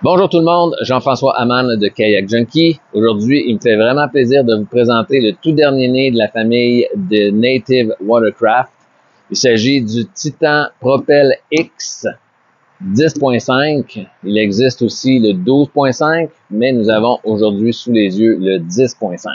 Bonjour tout le monde, Jean-François Amann de Kayak Junkie. Aujourd'hui, il me fait vraiment plaisir de vous présenter le tout dernier né de la famille de Native Watercraft. Il s'agit du Titan Propel X 10.5. Il existe aussi le 12.5, mais nous avons aujourd'hui sous les yeux le 10.5.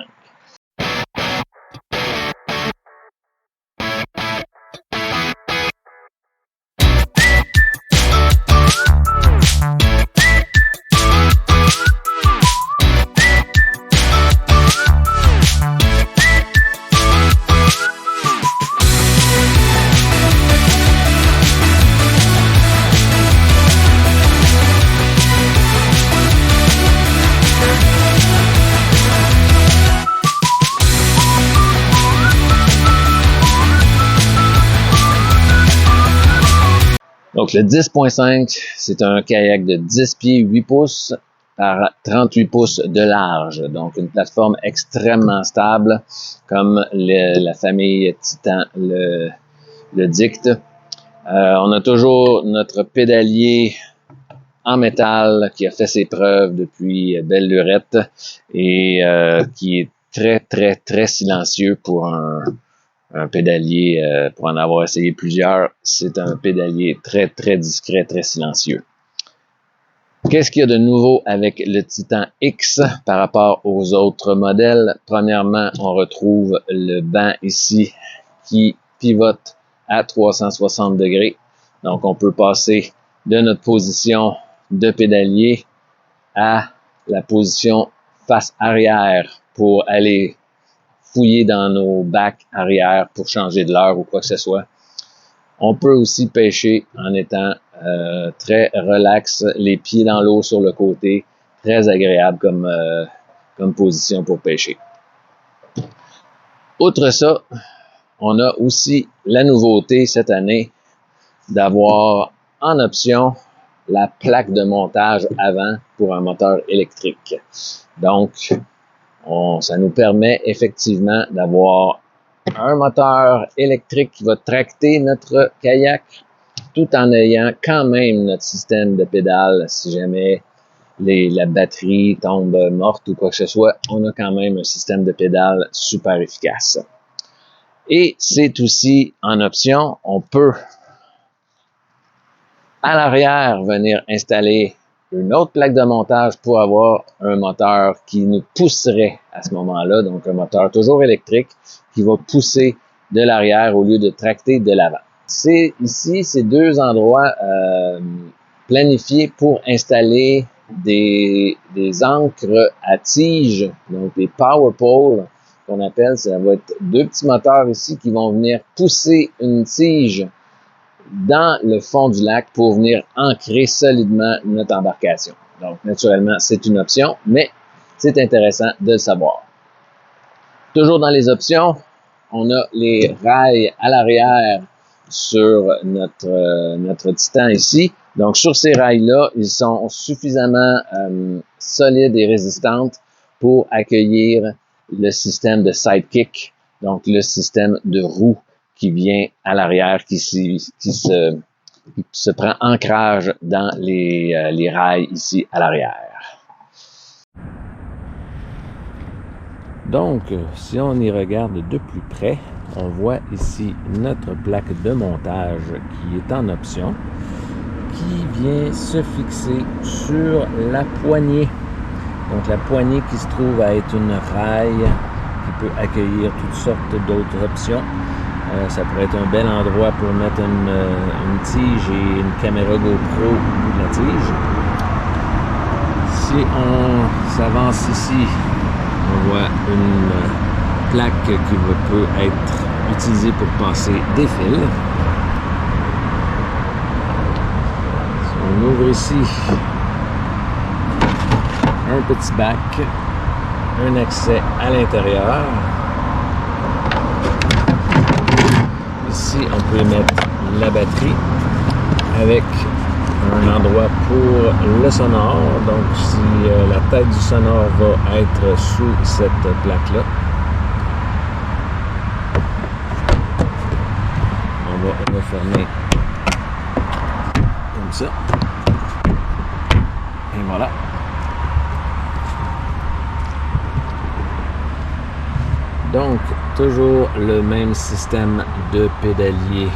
Donc le 10.5, c'est un kayak de 10 pieds 8 pouces par 38 pouces de large. Donc une plateforme extrêmement stable comme la famille Titan le dicte. On a toujours notre pédalier en métal qui a fait ses preuves depuis belle lurette et qui est très silencieux pour un pédalier, pour en avoir essayé plusieurs. C'est un pédalier très discret, très silencieux. Qu'est-ce qu'il y a de nouveau avec le Titan X par rapport aux autres modèles? Premièrement, on retrouve le banc ici qui pivote à 360 degrés. Donc, on peut passer de notre position de pédalier à la position face arrière pour aller fouiller dans nos bacs arrière pour changer de l'heure ou quoi que ce soit. On peut aussi pêcher en étant très relax, les pieds dans l'eau sur le côté, très agréable comme position pour pêcher. Outre ça, on a aussi la nouveauté cette année d'avoir en option la plaque de montage avant pour un moteur électrique. Donc, ça nous permet effectivement d'avoir un moteur électrique qui va tracter notre kayak tout en ayant quand même notre système de pédale. Si jamais la batterie tombe morte ou quoi que ce soit, on a quand même un système de pédale super efficace. Et c'est aussi en option, on peut à l'arrière venir installer une autre plaque de montage pour avoir un moteur qui nous pousserait à ce moment-là, donc un moteur toujours électrique qui va pousser de l'arrière au lieu de tracter de l'avant. C'est ici, ces deux endroits planifiés pour installer des ancres à tige, donc des power poles qu'on appelle. Ça va être deux petits moteurs ici qui vont venir pousser une tige dans le fond du lac pour venir ancrer solidement notre embarcation. Donc, naturellement, c'est une option, mais c'est intéressant de le savoir. Toujours dans les options, on a les rails à l'arrière sur notre Titan ici. Donc, sur ces rails-là, ils sont suffisamment solides et résistantes pour accueillir le système de sidekick, donc le système de roue qui vient à l'arrière, qui se prend ancrage dans les rails ici à l'arrière. Donc, si on y regarde de plus près, on voit ici notre plaque de montage qui est en option, qui vient se fixer sur la poignée. Donc, la poignée qui se trouve à être une rail qui peut accueillir toutes sortes d'autres options. Ça pourrait être un bel endroit pour mettre une tige et une caméra GoPro au bout de la tige. Si on s'avance ici, on voit une plaque qui peut être utilisée pour passer des fils. Si on ouvre ici, un petit bac, un accès à l'intérieur. Ici, on peut mettre la batterie avec un endroit pour le sonore. Donc, si la tête du sonore va être sous cette plaque-là, on va refermer comme ça. Et voilà. Donc, toujours le même système de pédalier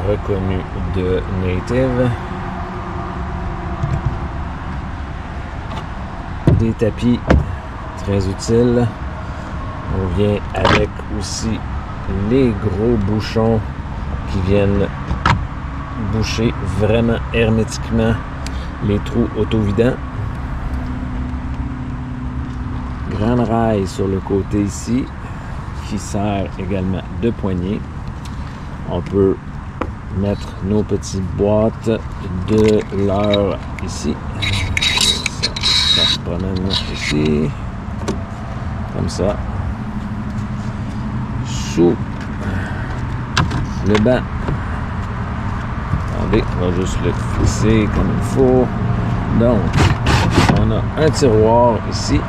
reconnu de Native. Des tapis très utiles. On vient avec aussi les gros bouchons qui viennent boucher vraiment hermétiquement les trous auto-vidants. Grande rail sur le côté ici qui sert également de poignée. On peut mettre nos petites boîtes de l'heure ici. Ça se promène ici comme ça. Sous le banc. Attendez, on va juste le fixer comme il faut. Donc, on a un tiroir ici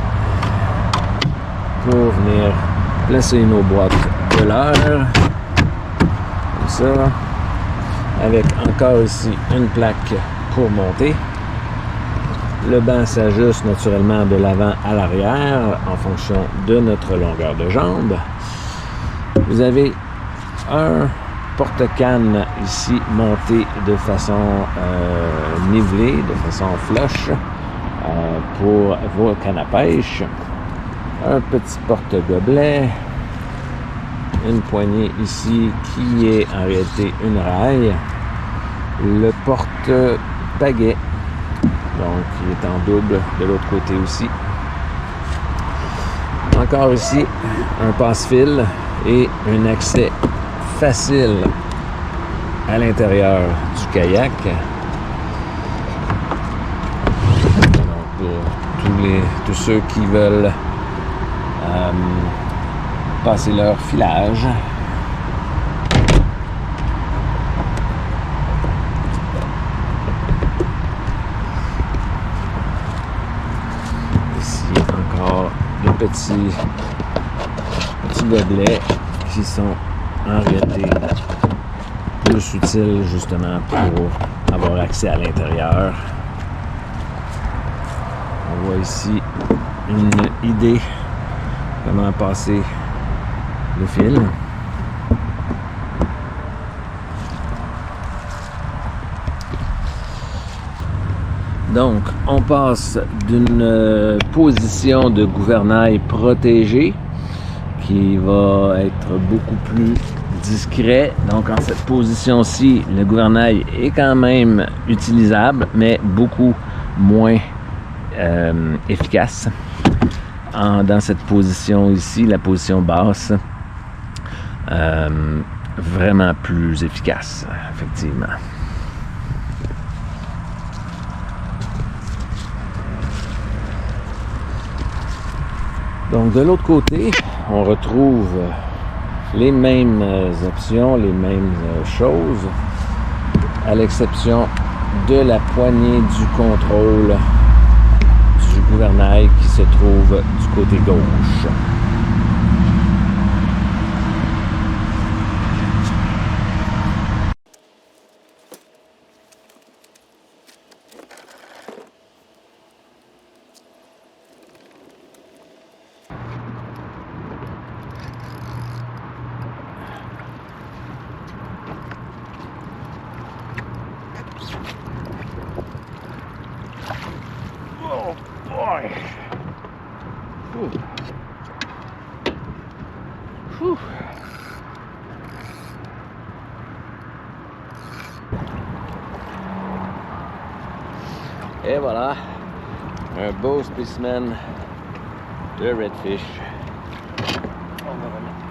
pour venir placer nos boîtes de l'heure. Comme ça. Avec encore ici une plaque pour monter. Le banc s'ajuste naturellement de l'avant à l'arrière en fonction de notre longueur de jambe. Vous avez un porte-canne ici monté de façon nivelée, de façon flush pour vos cannes à pêche. Un petit porte-gobelet. Une poignée ici qui est en réalité une raille. Le porte-pagaie. Donc, il est en double de l'autre côté aussi. Encore ici, un passe-fil et un accès facile à l'intérieur du kayak. Donc, pour tous ceux qui veulent passer leur filage. Ici encore de petits gobelets qui sont en réalité plus utiles justement pour avoir accès à l'intérieur. On voit ici une idée comment passer le fil. Donc, on passe d'une position de gouvernail protégé qui va être beaucoup plus discret. Donc, en cette position-ci, le gouvernail est quand même utilisable, mais beaucoup moins efficace. Dans cette position ici, la position basse, vraiment plus efficace, effectivement. Donc, de l'autre côté, on retrouve les mêmes options, les mêmes choses, à l'exception de la poignée du contrôle du gouvernail qui se trouve du côté gauche. Oh boy! Whew. Whew. Et voilà, un beau spécimen de redfish. On va remettre